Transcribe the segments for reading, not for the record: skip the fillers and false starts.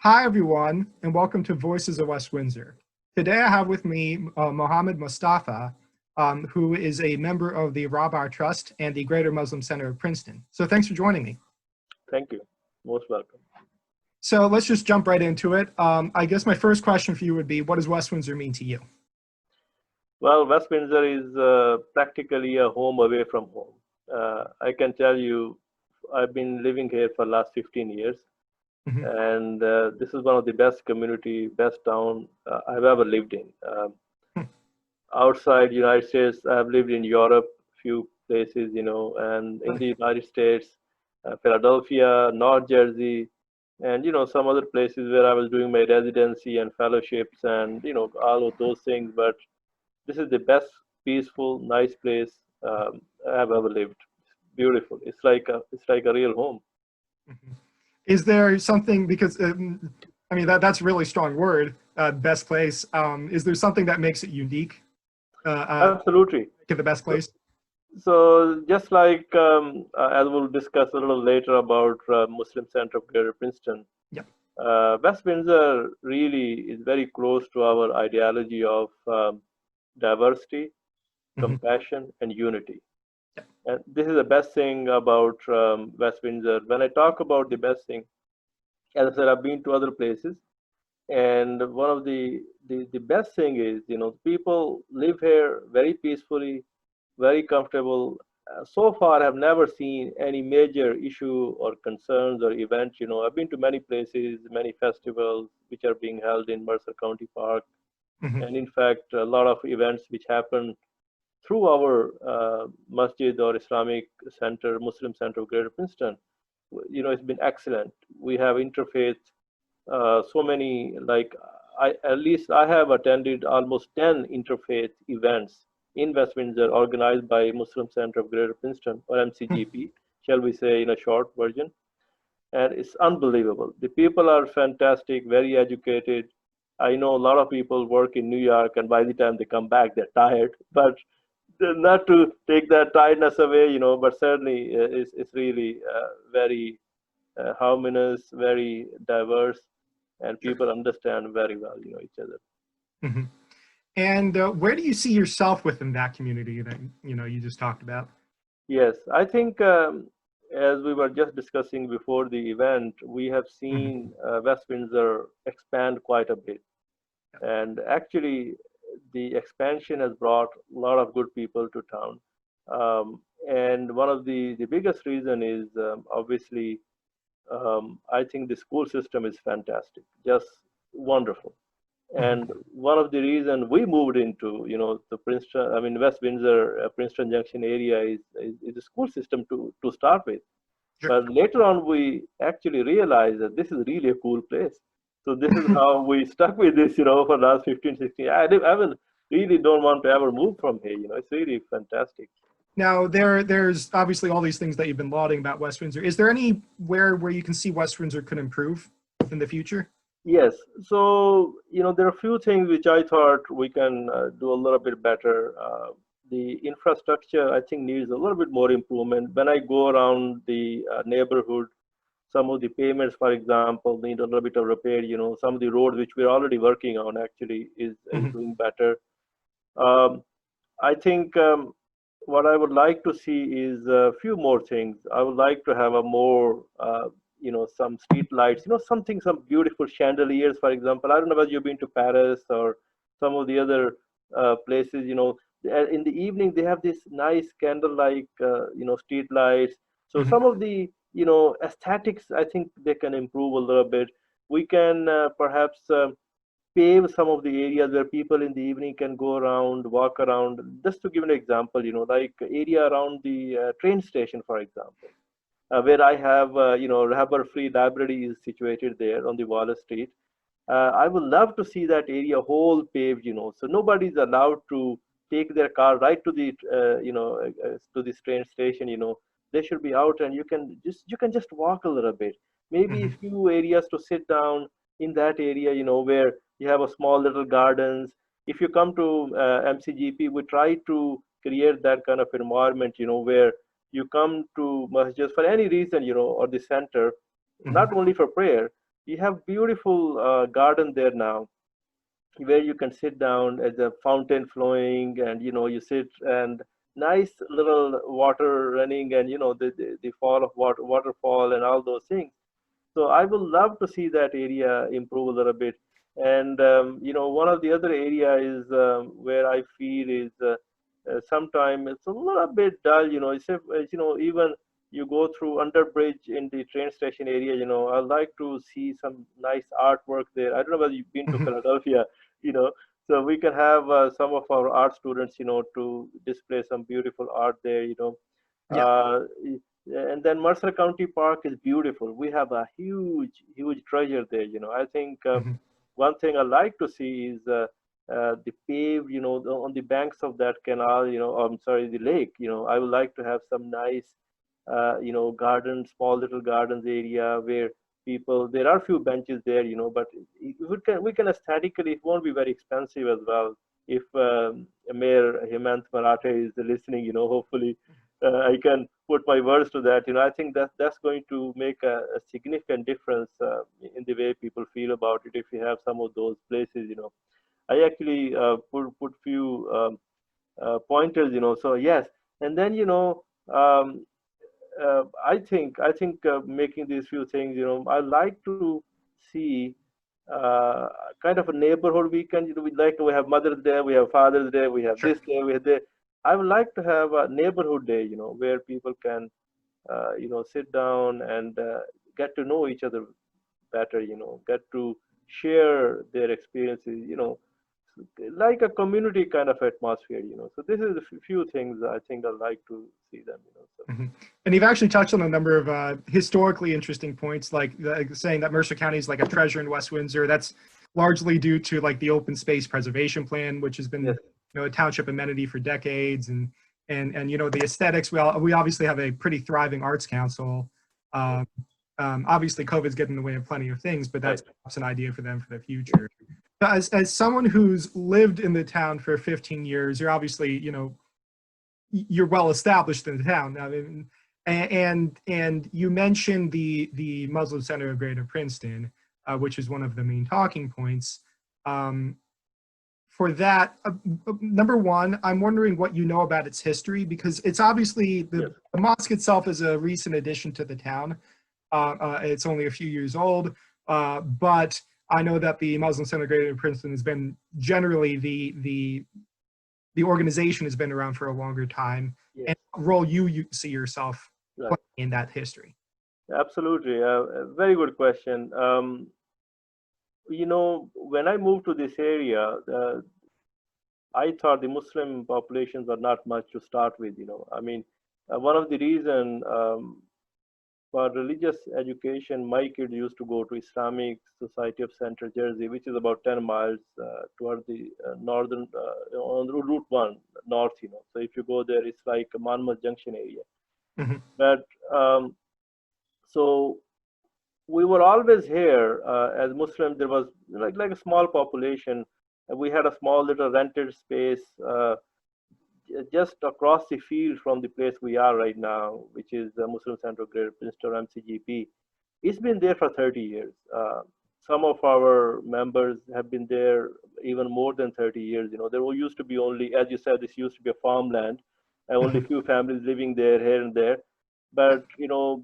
Hi, everyone, and welcome to Voices of West Windsor. Today I have with me Usman Mustafa, who is a member of the Rahbar Trust and the Greater Muslim Center of Princeton. So thanks for joining me. Thank you. Most welcome. So let's just jump right into it. I guess my first question for you would be, what does West Windsor mean to you? Well, West Windsor is practically a home away from home. I can tell you, I've been living here for the last 15 years. And this is one of the best community, best town I've ever lived in. Outside United States, I've lived in Europe, few places, and in the United States, Philadelphia, North Jersey, and some other places where I was doing my residency and fellowships and all of those things. But this is the best, peaceful, nice place I've ever lived. It's beautiful. It's like a real home. Is there something, because I mean that's a really strong word, best place. Is there something that makes it unique? Absolutely. To the best place. So just like as we'll discuss a little later about Muslim Center of Greater Princeton, West Windsor really is very close to our ideology of diversity, compassion, and unity. And this is the best thing about West Windsor. When I talk about the best thing, as I said, I've been to other places, and one of the best thing is, people live here very peacefully, very comfortable. So far, I've never seen any major issue or concerns or events. I've been to many places, many festivals which are being held in Mercer County Park, and in fact, a lot of events which happen through our masjid or Islamic Center, Muslim Center of Greater Princeton. It's been excellent. We have interfaith, so many, at least I have attended almost 10 interfaith events in West Windsor organized by Muslim Center of Greater Princeton, or MCGP, shall we say in a short version. And it's unbelievable. The people are fantastic, very educated. I know a lot of people work in New York, and by the time they come back, they're tired. But not to take that tiredness away, but certainly it's really very harmonious, very diverse, and people understand very well, each other. And where do you see yourself within that community that you just talked about? Yes, I think as we were just discussing before the event, we have seen West Windsor expand quite a bit, and actually the expansion has brought a lot of good people to town. And one of the biggest reason is obviously, I think the school system is fantastic, just wonderful. And one of the reasons we moved into, the Princeton, West Windsor, Princeton Junction area is the school system to start with. But later on, we actually realized that this is really a cool place. So this is how we stuck with this, for the last 15, 16. I really don't want to ever move from here. It's really fantastic. Now, there's obviously all these things that you've been lauding about West Windsor. Is there anywhere where you can see West Windsor could improve in the future? Yes. So, there are a few things which I thought we can do a little bit better. The infrastructure, I think, needs a little bit more improvement. When I go around the neighborhood, some of the pavements, for example, need a little bit of repair. Some of the roads which we're already working on actually is doing better. I think what I would like to see is a few more things. I would like to have a more, some street lights, some beautiful chandeliers, for example. I don't know whether you've been to Paris or some of the other places, in the evening, they have this nice candle-like, street lights. So some of the, aesthetics, I think they can improve a little bit. We can perhaps pave some of the areas where people in the evening can go around, walk around. Just to give an example, like area around the train station, for example, where I have, Rahbar Free Library is situated there on the Wallace Street. I would love to see that area whole paved, so nobody's allowed to take their car right to the, to this train station. They should be out, and you can just walk a little bit. Maybe a few areas to sit down in that area, where you have a small little gardens. If you come to MCGP, we try to create that kind of environment, where you come to masjid for any reason, or the center, not only for prayer, you have beautiful garden there now, where you can sit down as a fountain flowing, and you sit, and nice little water running, and the fall of waterfall and all those things. So I would love to see that area improve a little bit. And one of the other area is where I feel is sometimes it's a little bit dull. It's if, even you go through underbridge in the train station area. I like to see some nice artwork there. I don't know whether you've been to Mhm. Philadelphia. You know, so we can have some of our art students, to display some beautiful art there. Yeah. Uh, and then Mercer County Park is beautiful. We have a huge, huge treasure there. I think Mhm. one thing I like to see is the paved, on the banks of that canal, I'm sorry, the lake. I would like to have some nice, gardens, small little gardens area where people. There are few benches there, but we can aesthetically. It won't be very expensive as well. If Mayor Hemant Marathe is listening, hopefully I can put my words to that. I think that's going to make a significant difference in the way people feel about it. If you have some of those places, I actually put few pointers. So yes, and then I think making these few things. I like to see uh, kind of a neighborhood weekend. We have Mother's Day, we have Father's Day, we have Sure. this day, we have that. I would like to have a neighborhood day, where people can, sit down and get to know each other better, get to share their experiences, like a community kind of atmosphere, So this is a few things I think I like to see them, So Mhm. And you've actually touched on a number of historically interesting points, like saying that Mercer County is like a treasure in West Windsor. That's largely due to like the open space preservation plan, which has been yes, a township amenity for decades, and the aesthetics. We obviously have a pretty thriving arts council. Um, Obviously, COVID's getting in the way of plenty of things, but right. that's perhaps an idea for them for the future. As someone who's lived in the town for 15 years, you're obviously you're well established in the town. I mean, and you mentioned the Muslim Center of Greater Princeton, which is one of the main talking points. Um, for that, number one, I'm wondering what you know about its history, because it's obviously Yes. the mosque itself is a recent addition to the town. It's only a few years old, but I know that the Muslim Center of Greater Princeton has been generally the organization has been around for a longer time, Yes. and what role you see yourself Right. playing in that history. Absolutely. A very good question. When I moved to this area, I thought the Muslim populations were not much to start with. I mean, one of the reason for religious education, my kids used to go to Islamic Society of Central Jersey, which is about 10 miles toward the northern, on Route 1 north. So if you go there, it's like a Monmouth Junction area. Mhm. But so we were always here as Muslims. There was like a small population. We had a small little rented space just across the field from the place we are right now, which is the Muslim Center of Greater Princeton, MCGP. It's been there for 30 years. Some of our members have been there even more than 30 years. There used to be only, as you said, this used to be a farmland, and only Mhm. few families living there here and there. But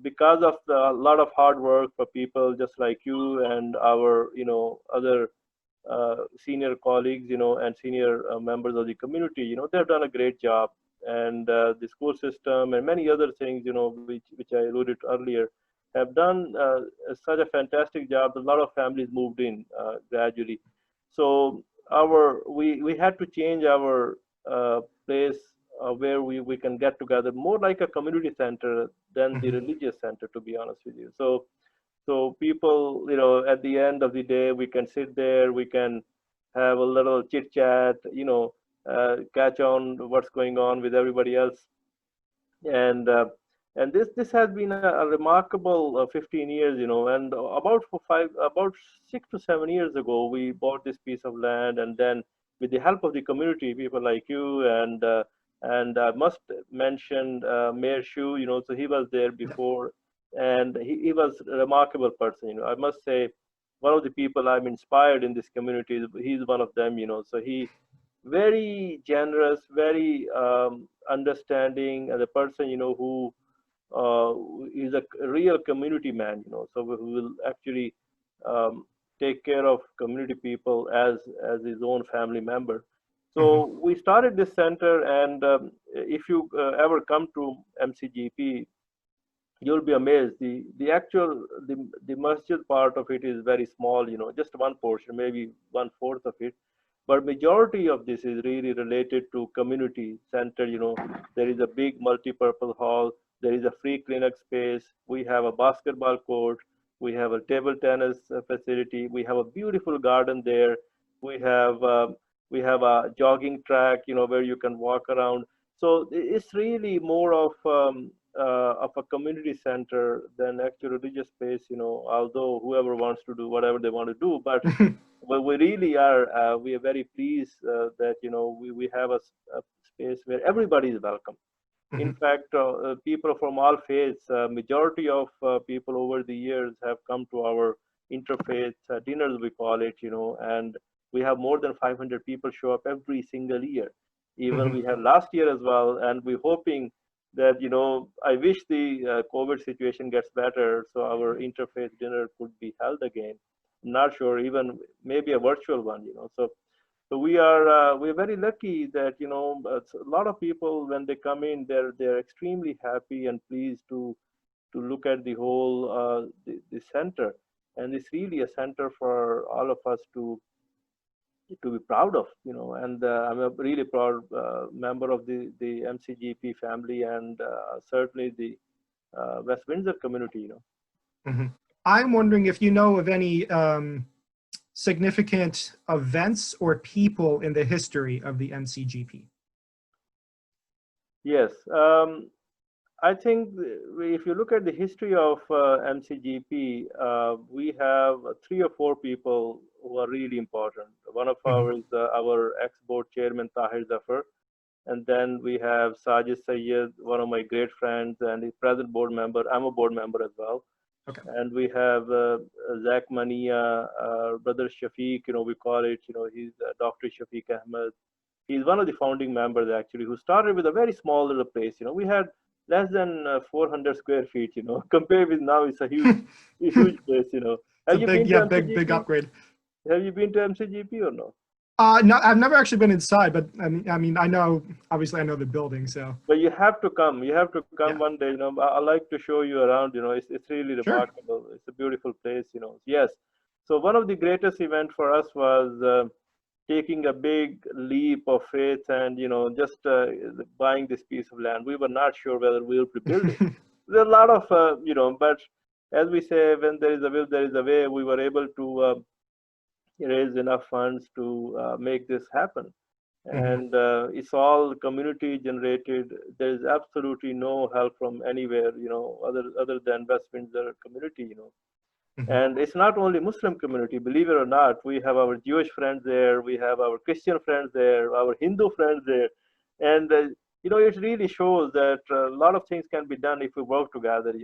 because of a lot of hard work for people just like you and our other senior colleagues, and senior members of the community, they've done a great job. And the school system and many other things, which I alluded to earlier, have done such a fantastic job. A lot of families moved in gradually. So we had to change our place where we can get together more like a community center than the Mhm. religious center, to be honest with you. So people, at the end of the day, we can sit there, we can have a little chit chat, catch on what's going on with everybody else, and this has been a remarkable 15 years, and about 6 to 7 years ago, we bought this piece of land, and then with the help of the community, people like you, and I must mention Mayor Shu, so he was there Yeah. before, and he was a remarkable person, I must say. one of the people I'm inspired in this community. He's one of them, so he very generous, very understanding, and a person, who is a real community man, so who will actually um, take care of community people as his own family member. Hmm. So we started this center, and if you ever come to MCGP, you'll be amazed. The masjid part of it is very small, just one portion, maybe one fourth of it. But majority of this is really related to community center. There is a big multi-purpose hall. There is a free clinic space. We have a basketball court. We have a table tennis facility. We have a beautiful garden there. We have um, we have a jogging track, where you can walk around. So it's really more of a community center than actual religious space, although whoever wants to do whatever they want to do. But we really are, we are very pleased that, we have a space where everybody is welcome. In Hmm. fact, people from all faiths, majority of people over the years have come to our interfaith dinners, we call it, and we have more than 500 people show up every single year. Even Hmm. we had last year as well, and we're hoping that, I wish the COVID situation gets better so our interfaith dinner could be held again. Not sure, even maybe a virtual one, so we're very lucky that, a lot of people, when they come in, they're extremely happy and pleased to look at the whole the center, and it's really a center for all of us to be proud of, and I'm a really proud member of the MCGP family, and certainly the West Windsor community, Hmm. I'm wondering if you know of any significant events or people in the history of the MCGP. Yes. I think if you look at the history of MCGP, we have three or four people who are really important. One of Hmm. ours is our ex-board chairman, Tahir Zafar. And then we have Sajid Sayyed, one of my great friends, and the present board member. I'm a board member as well. Okay. And we have Zach Mania, brother Shafiq, we call it, he's Dr. Shafiq Ahmed. He's one of the founding members actually, who started with a very small little place. We had less than 400 square feet. Compared with now, it's a huge place. It's a Have you big, been yeah, to big MCGP? upgrade. Have you been to MCGP or no? No, I've never actually been inside, but I mean, I know, obviously I know the building, so. But you have to come. You have to come Yeah, one day. I like to show you around. It's really sure. remarkable. It's a beautiful place. Yes. So one of the greatest events for us was taking a big leap of faith and just buying this piece of land. We were not sure whether we will be building. There's a lot of but as we say, when there is a will, there is a way. We were able to raise enough funds to make this happen, Hmm. and it's all community generated. There is absolutely no help from anywhere, other than West Windsor community, Hmm. and it's not only Muslim community, believe it or not. We have our Jewish friends there, we have our Christian friends there, our Hindu friends there, and it really shows that a lot of things can be done if we work together.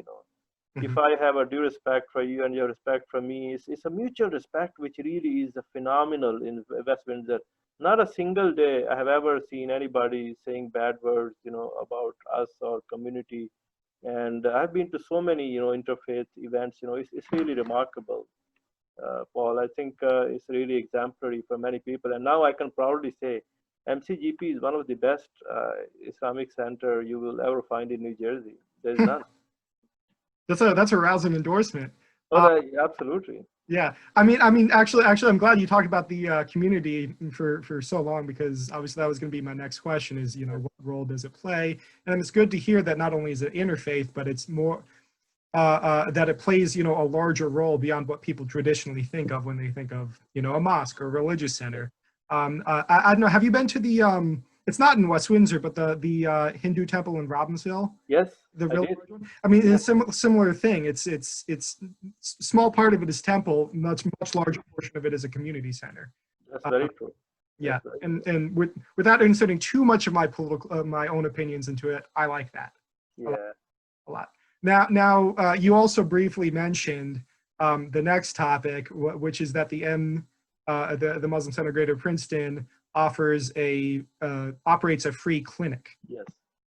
If Hmm. I have a due respect for you and your respect for me, it's a mutual respect which really is a phenomenal in West Windsor. Not a single day I have ever seen anybody saying bad words, about us or community. And I've been to so many, interfaith events. It's really remarkable, Paul. I think it's really exemplary for many people. And now I can proudly say, MCGP is one of the best Islamic center you will ever find in New Jersey. There's none. That's a rousing endorsement. Oh, absolutely. Yeah, actually, I'm glad you talked about the community for so long, because obviously that was going to be my next question is, what role does it play? And it's good to hear that not only is it interfaith, but it's more that it plays, a larger role beyond what people traditionally think of when they think of, a mosque or a religious center. I don't know, have you been to the, it's not in West Windsor, but the Hindu temple in Robbinsville? Yes, The I real did. large one? I mean, Yeah, it's a similar thing. It's small part of it is temple, much larger portion of it is a community center. that's Uh, very true. yeah, That's very true. and without inserting too much of my own opinions into it, I like that Yeah. a lot. Now, you also briefly mentioned the next topic, which is that the Muslim Center Greater Princeton operates a free clinic. Yes.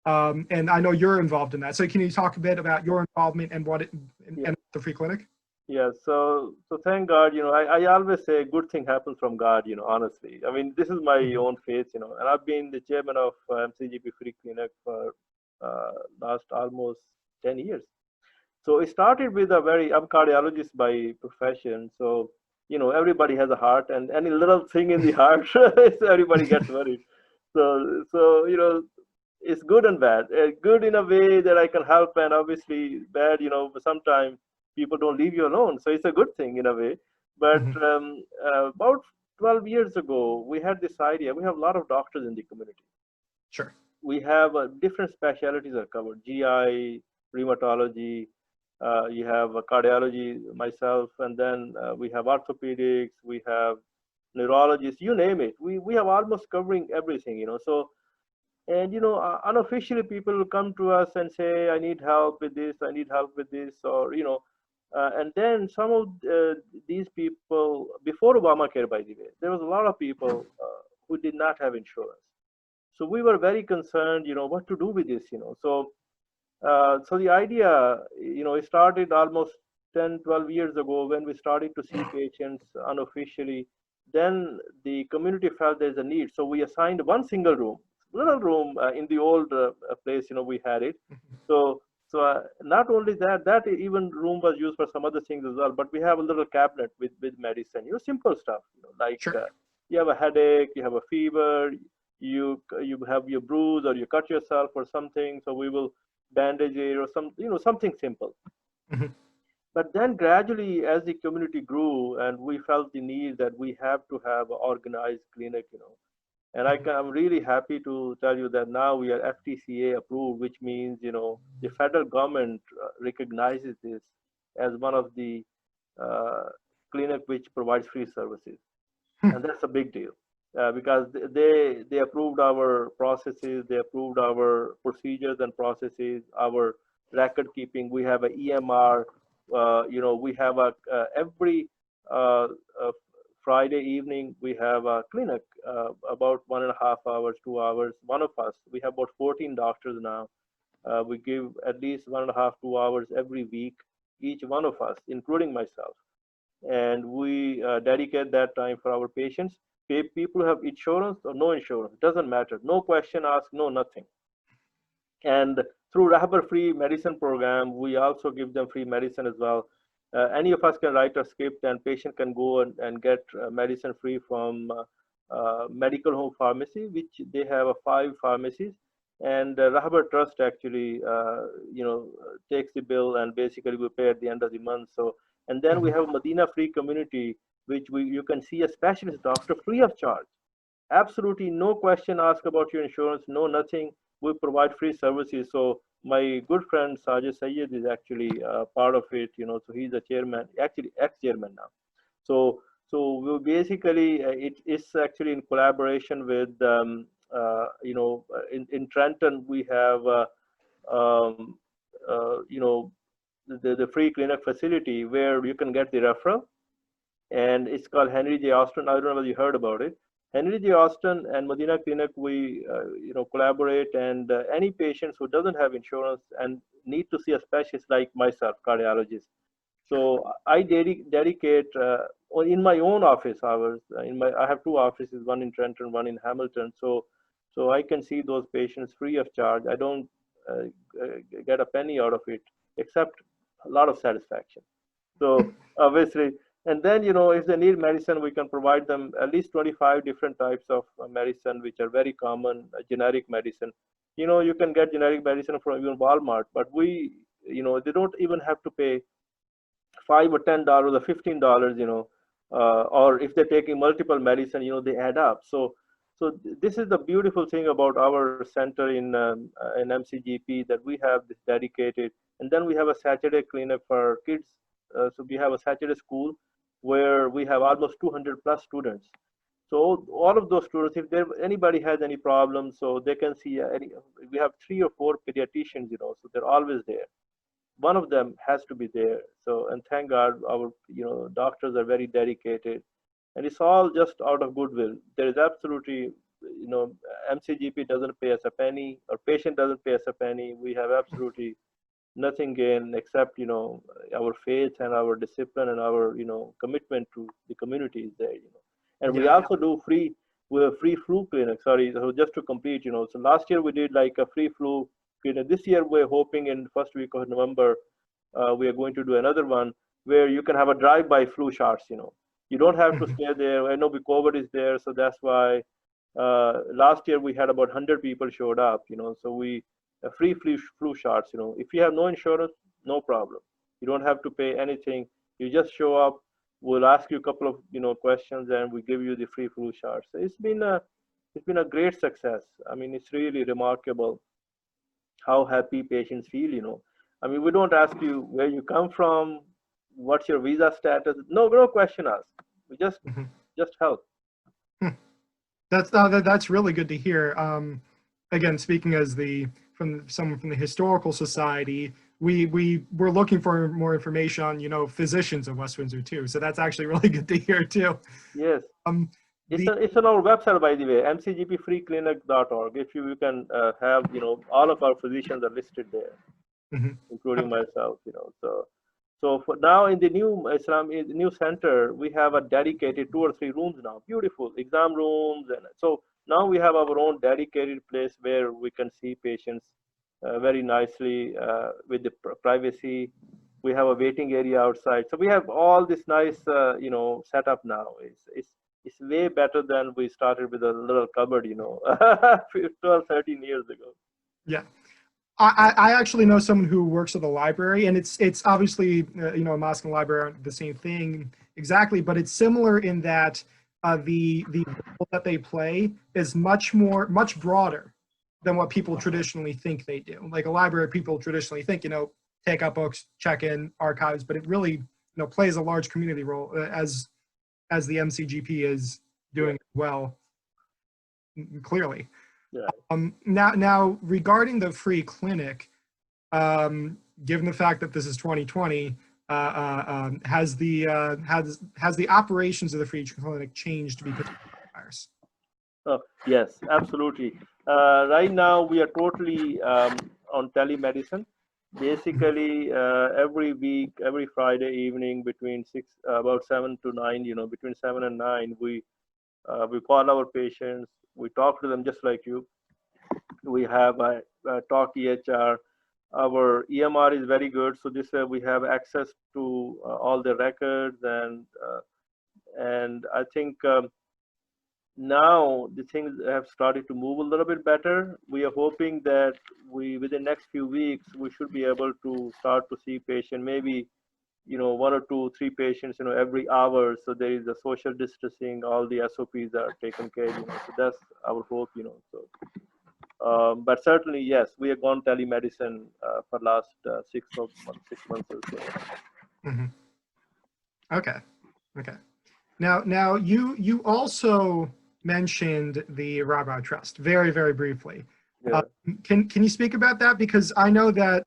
And I know you're involved in that. So can you talk a bit about your involvement and and the free clinic? Yeah, so thank God, I always say good thing happens from God, honestly. I mean, this is my own faith, and I've been the chairman of MCGP Free Clinic for last almost 10 years. So it started with I'm cardiologist by profession, so everybody has a heart, and any little thing in the heart, everybody gets worried. So it's good and bad. Good in a way that I can help, and obviously bad, but sometimes people don't leave you alone. So it's a good thing in a way. But about 12 years ago, we had this idea. We have a lot of doctors in the community. Sure. We have different specialties are covered: GI, rheumatology. You have cardiology, myself, and then we have orthopedics. We have neurologists. You name it. We have almost covering everything. So. And unofficially, people will come to us and say, "I need help with this. I need help with this," or and then some of these people, before Obamacare, by the way, there was a lot of people who did not have insurance. So we were very concerned, what to do with this, So the idea, it started almost 10, 12 years ago when we started to see patients unofficially. Then the community felt there's a need, so we assigned one single room, little room in the old place. We had it. So not only that even room was used for some other things as well. But we have a little cabinet with medicine, simple stuff, like sure. You have a headache, you have a fever, you have your bruise or you cut yourself or something. So we will bandage it or something simple. But then gradually, as the community grew, and we felt the need that we have to have an organized clinic, and I'm really happy to tell you that now we are FTCA approved, which means, the federal government recognizes this as one of the clinic which provides free services. And that's a big deal because they approved our processes, they approved our procedures and processes, our record keeping. We have an EMR, we have every Friday evening, we have a clinic, about 1.5 hours, 2 hours. One of us, we have about 14 doctors now. We give at least 1.5, 2 hours every week, each one of us, including myself. And we dedicate that time for our patients. People have insurance or no insurance, doesn't matter. No question asked, no nothing. And through Rahbar Free Medicine Program, we also give them free medicine as well. Any of us can write a script and patient can go and get medicine free from medical home pharmacy, which they have 5 pharmacies. And Rahbar Trust actually, takes the bill and basically we pay at the end of the month. So, and then we have Medina Free Community, which you can see a specialist doctor free of charge. Absolutely no question asked about your insurance, no nothing. We provide free services. So my good friend Sajid Sayyed is actually part of it, so he's a chairman, actually ex-chairman now. So we basically, it is actually in collaboration with, in Trenton, we have, the free clinic facility where you can get the referral. And it's called Henry J. Austin. I don't know whether you heard about it. Henry J. Austin and Medina Clinic, we collaborate, and any patients who doesn't have insurance and need to see a specialist like myself, cardiologist. So I dedicate in my own office hours. I have 2 offices, one in Trenton, one in Hamilton. So I can see those patients free of charge. I don't get a penny out of it, except a lot of satisfaction. So obviously. And then, if they need medicine, we can provide them at least 25 different types of medicine, which are very common, generic medicine. You can get generic medicine from even Walmart, but they don't even have to pay $5 or $10 or $15, or if they're taking multiple medicine, they add up. So this is the beautiful thing about our center in MCGP, that we have this dedicated, and then we have a Saturday clinic for kids. So we have a Saturday school where we have almost 200 plus students. So all of those students, if anybody has any problems, so they can see we have 3 or 4 pediatricians, so they're always there. one of them has to be there. So, and thank God, our doctors are very dedicated, and it's all just out of goodwill. There is absolutely, MCGP doesn't pay us a penny, or patient doesn't pay us a penny. We have absolutely nothing gain except our faith and our discipline and our commitment to the community is there. And we also do free. We have free flu clinic. Sorry, so just to complete, so last year we did like a free flu clinic. This year we're hoping in the first week of November we are going to do another one where you can have a drive-by flu shots. You don't have to stay there. I know the COVID is there, so that's why last year we had about 100 people showed up. So we free flu shots. If you have no insurance, no problem. You don't have to pay anything. You just show up. We'll ask you a couple of questions, and we give you the free flu shots. So it's been a great success. I mean, it's really remarkable how happy patients feel. I mean, we don't ask you where you come from, what's your visa status. No question asked. We just help. That's really good to hear. Again, speaking as someone from the historical society, we're looking for more information on physicians of West Windsor too. So that's actually really good to hear too. Yes. It's on our website, by the way, mcgpfreeclinic.org. If you can have all of our physicians are listed there, including myself. So for now in the new center, we have a dedicated 2 or 3 rooms now, beautiful exam rooms, and so now we have our own dedicated place where we can see patients very nicely with the privacy. We have a waiting area outside, so we have all this nice setup now. It's way better than we started with a little cupboard 12, 13 years ago. Yeah. I actually know someone who works at the library, and it's obviously a mosque and library aren't the same thing exactly, but it's similar in that the role that they play is much broader than what people traditionally think they do. Like a library, people traditionally think take out books, check in archives, but it really plays a large community role as the MCGP is doing well, clearly. Yeah. Now regarding the free clinic, given the fact that this is 2020, has the operations of the free clinic changed because of the virus? Oh, yes, absolutely. Right now we are totally on telemedicine. Basically, every week, every Friday evening between about 7 to 9, between 7 and 9, we call our patients. We talk to them just like you. We have a talk EHR. Our EMR is very good, so this way we have access to all the records, and I think now the things have started to move a little bit better. We are hoping that within the next few weeks we should be able to start to see patient, maybe 1 or 2, 3 patients every hour. So there is a social distancing, all the SOPs are taken care of. So that's our hope. So but certainly yes, we have gone telemedicine for last 6 months or so. Okay. Now you also mentioned the Rahbar Trust very, very briefly. Yeah. Can you speak about that? Because I know that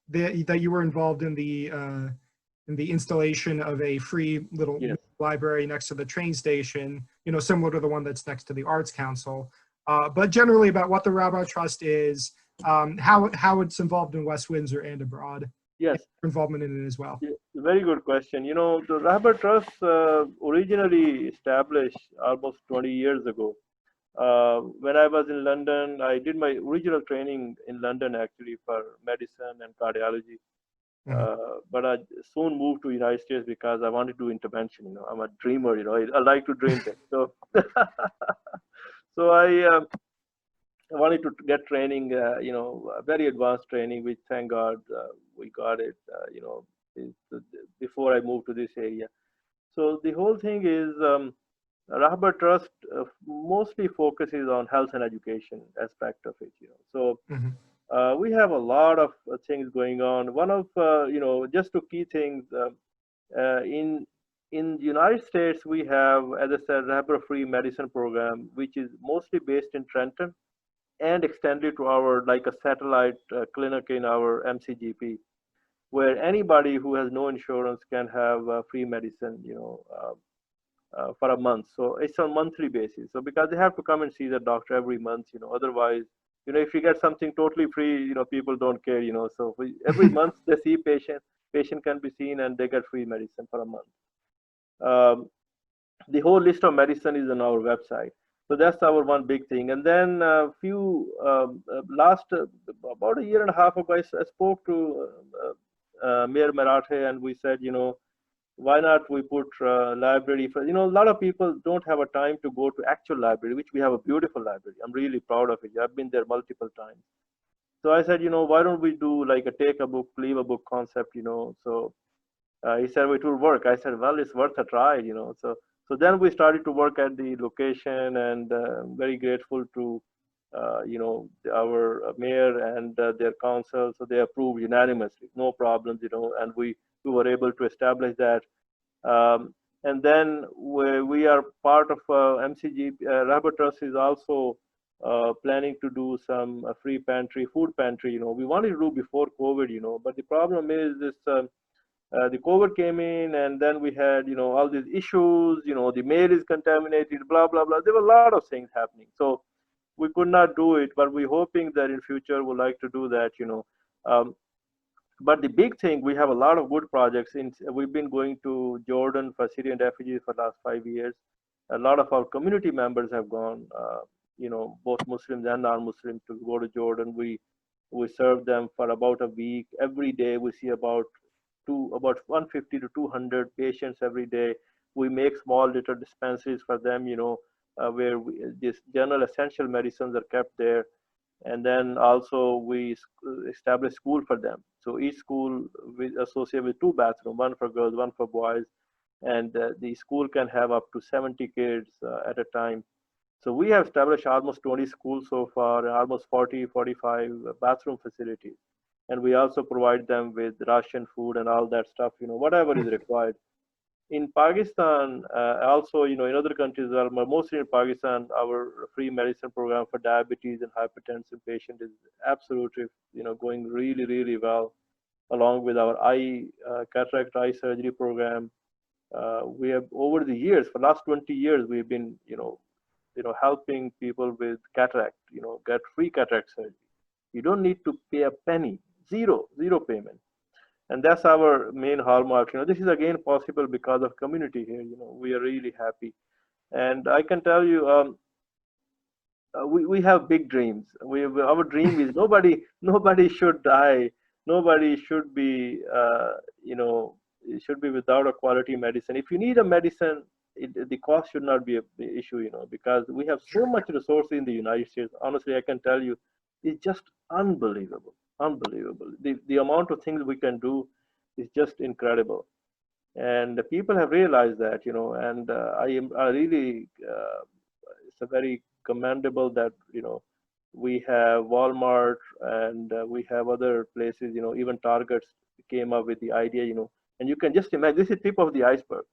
that you were involved in the installation of a free little library next to the train station, similar to the one that's next to the Arts Council. But generally about what the Rahbar Trust is, how it's involved in West Windsor and abroad. Yes. Involvement in it as well. Very good question. The Rahbar Trust originally established almost 20 years ago. When I was in London, I did my original training in London actually for medicine and cardiology. But I soon moved to United States because I wanted to do intervention. I'm a dreamer. I like to dream things. So, so I wanted to get training. Very advanced training, which thank God we got it. Before I moved to this area. So the whole thing is Rahbar Trust mostly focuses on health and education aspect of it. So. We have a lot of things going on. One of just two key things in the United States, we have, as I said, Rahbar Free Medicine Program, which is mostly based in Trenton and extended to our like a satellite clinic in our MCGP. where anybody who has no insurance can have free medicine, for a month. So it's on monthly basis. So because they have to come and see the doctor every month, otherwise, if you get something totally free, people don't care, So every month they see patient can be seen and they get free medicine for a month. The whole list of medicine is on our website. So that's our one big thing. And then last about a year and a half ago, I spoke to Mayor Marathe, and we said, why not we put library for, a lot of people don't have a time to go to actual library, which we have a beautiful library. I'm really proud of it. I've been there multiple times. So I said, why don't we do like a take a book, leave a book concept, So he said, well, it will work. I said, well, it's worth a try, So then we started to work at the location, and very grateful to, our mayor and their council. So they approved unanimously, no problems, and we were able to establish that. And then we are part of MCGP. Rahbar Trust is also planning to do some free pantry, food pantry. We wanted to do before COVID, but the problem is this. The COVID came in, and then we had, all these issues, the mail is contaminated, blah, blah, blah. There were a lot of things happening. So we could not do it, but we're hoping that in future we'd like to do that, But the big thing, we have a lot of good projects. We've been going to Jordan for Syrian refugees for the last 5 years. A lot of our community members have gone, both Muslims and non-Muslims, to go to Jordan. We serve them for about a week. Every day we see about 150 to 200 patients every day. We make small little dispensaries for them, where these general essential medicines are kept there. And then also we establish school for them. So each school we associate with 2 bathrooms, one for girls, one for boys. And the school can have up to 70 kids at a time. So we have established almost 20 schools so far, and almost 40, 45 bathroom facilities. And we also provide them with ration food and all that stuff, whatever is required. In Pakistan, also, in other countries, mostly in Pakistan, our free medicine program for diabetes and hypertension patients is absolutely, going really, really well, along with our cataract eye surgery program. We have, over the years, for the last 20 years, we've been, helping people with cataract, get free cataract surgery. You don't need to pay a penny, zero payment. And that's our main hallmark. This is again possible because of community here. We are really happy. And I can tell you, we have big dreams. Our dream is nobody should die. Nobody should be, should be without a quality medicine. If you need a medicine, the cost should not be an issue, because we have so much resources in the United States. Honestly, I can tell you, it's just unbelievable. The amount of things we can do is just incredible. And the people have realized that, and I really, it's a very commendable that, we have Walmart and we have other places, even Targets came up with the idea, and you can just imagine, this is tip of the iceberg.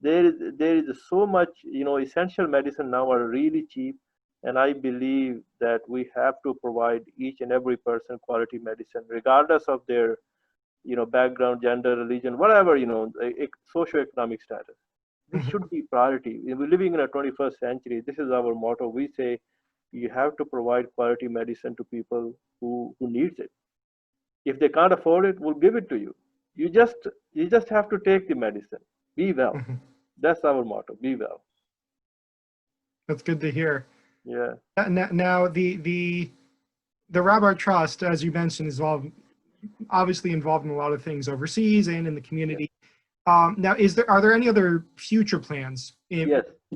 There is so much, essential medicine now are really cheap. And I believe that we have to provide each and every person quality medicine, regardless of their, background, gender, religion, whatever, socioeconomic status. This should be priority. We're living in a 21st century. This is our motto. We say you have to provide quality medicine to people who needs it. If they can't afford it, we'll give it to you. You just have to take the medicine. Be well. That's our motto. Be well. That's good to hear. Yeah. Now the Rahbar Trust, as you mentioned, is obviously involved in a lot of things overseas and in the community. Now, are there any other future plans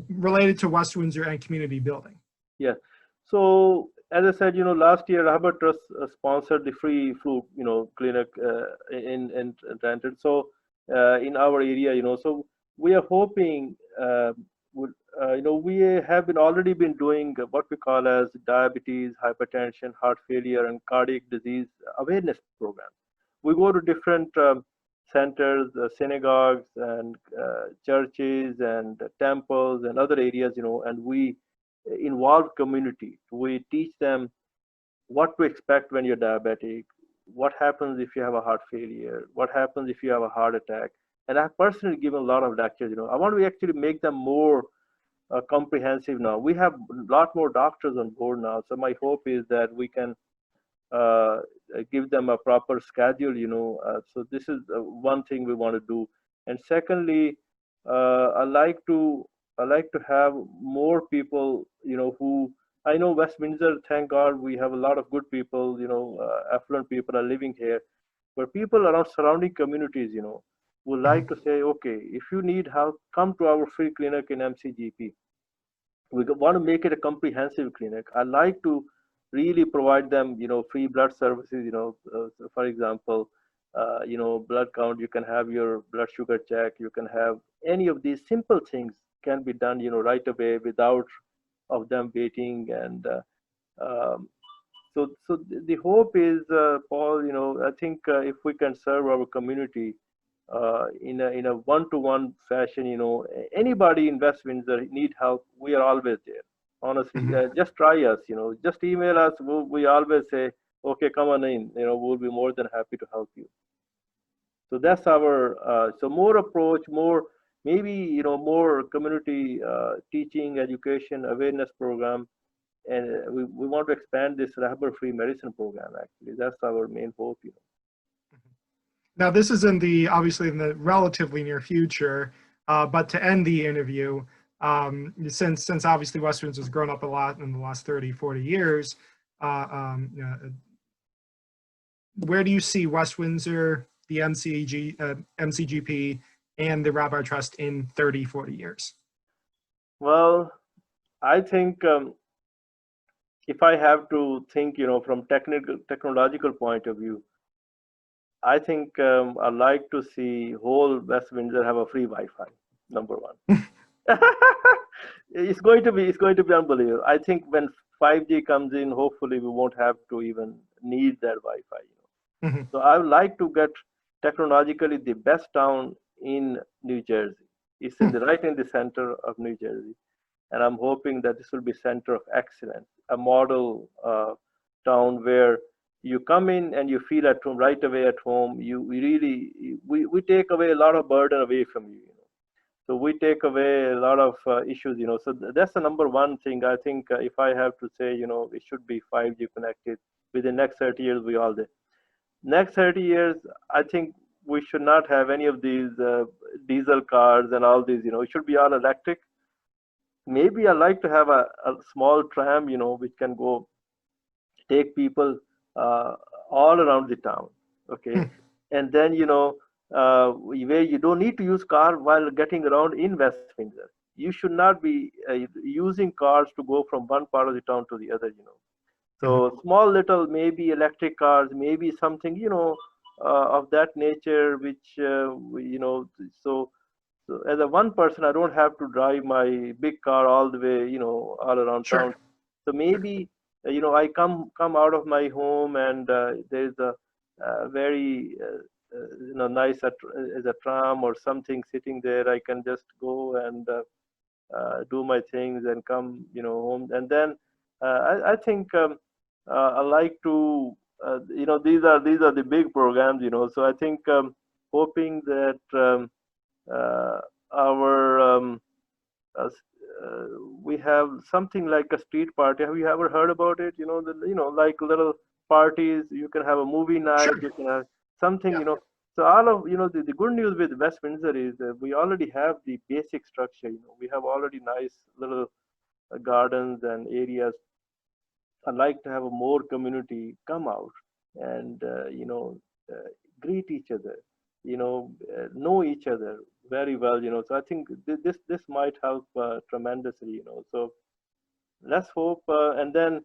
related to West Windsor and community building? Yeah. So as I said, last year Rahbar Trust sponsored the free flu, clinic in Trenton. So in our area, so we are hoping. We have already been doing what we call as diabetes, hypertension, heart failure, and cardiac disease awareness programs. We go to different centers, synagogues, and churches, and temples, and other areas, and we involve community. We teach them what to expect when you're diabetic, what happens if you have a heart failure? What happens if you have a heart attack? And I've personally given a lot of lectures. I want to actually make them more comprehensive now. We have a lot more doctors on board now. So my hope is that we can uh, give them a proper schedule. So this is one thing we want to do. And secondly, I like to have more people, who I know West Windsor. Thank God, we have a lot of good people. Affluent people are living here, but people around surrounding communities, would like to say, okay, if you need help, come to our free clinic in MCGP. We want to make it a comprehensive clinic. I like to really provide them, free blood services. So for example, blood count. You can have your blood sugar check. You can have any of these simple things can be done, right away without of them waiting. And so the hope is, Paul. I think if we can serve our community in a one-to-one fashion, anybody in West Windsor need help, we are always there. Honestly, just try us. Just email us. We always say, okay, come on in. We'll be more than happy to help you. So that's our so more approach, more maybe more community teaching, education, awareness program, and we want to expand this Rahbar-free medicine program. Actually, that's our main hope. Now, this is obviously in the relatively near future, but to end the interview, since obviously West Windsor has grown up a lot in the last 30, 40 years, where do you see West Windsor, the MCGP, and the Rahbar Trust in 30, 40 years? Well, I think if I have to think, from technological point of view, I think I'd like to see whole West Windsor have a free Wi-Fi. Number one, it's going to be unbelievable. I think when 5G comes in, hopefully we won't have to even need that Wi-Fi. So I would like to get technologically the best town in New Jersey. It's right in the center of New Jersey, and I'm hoping that this will be center of excellence, a model town where you come in and you feel at home right away at home. We take away a lot of burden away from you. So we take away a lot of issues. So that's the number one thing. I think if I have to say, it should be 5G connected within the next 30 years. We all there. Next 30 years, I think we should not have any of these diesel cars and all these. It should be all electric. Maybe I like to have a small tram, which can go take people all around the town. Okay, and then where you don't need to use car while getting around in West Windsor. You should not be using cars to go from one part of the town to the other. So small little maybe electric cars, maybe something of that nature, which so as a one person, I don't have to drive my big car all the way, all around town. So maybe I come out of my home and there's a very nice as a tram or something sitting there. I can just go and do my things and come home. And then I think I like to these are the big programs. So I think hoping that our we have something like a street party. Have you ever heard about it? Like little parties. You can have a movie night. You can have something. So all of the good news with West Windsor is that we already have the basic structure. We have already nice little gardens and areas. I like to have a more community come out and greet each other. Know each other very well. So I think this might help tremendously. So let's hope. And then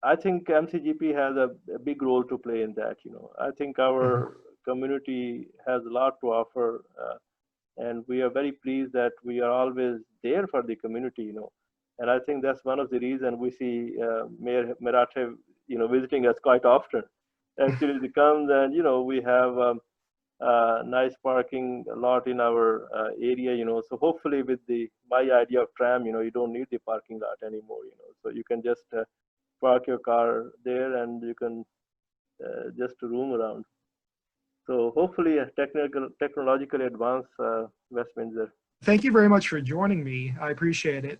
I think MCGP has a big role to play in that. I think our community has a lot to offer, and we are very pleased that we are always there for the community. And I think that's one of the reasons we see Mayor Merathe, visiting us quite often. Actually, he comes and we have nice parking lot in our area. So hopefully, with my idea of tram, you don't need the parking lot anymore. So you can just park your car there and you can just to roam around. So hopefully, a technologically advanced West Windsor. Thank you very much for joining me. I appreciate it.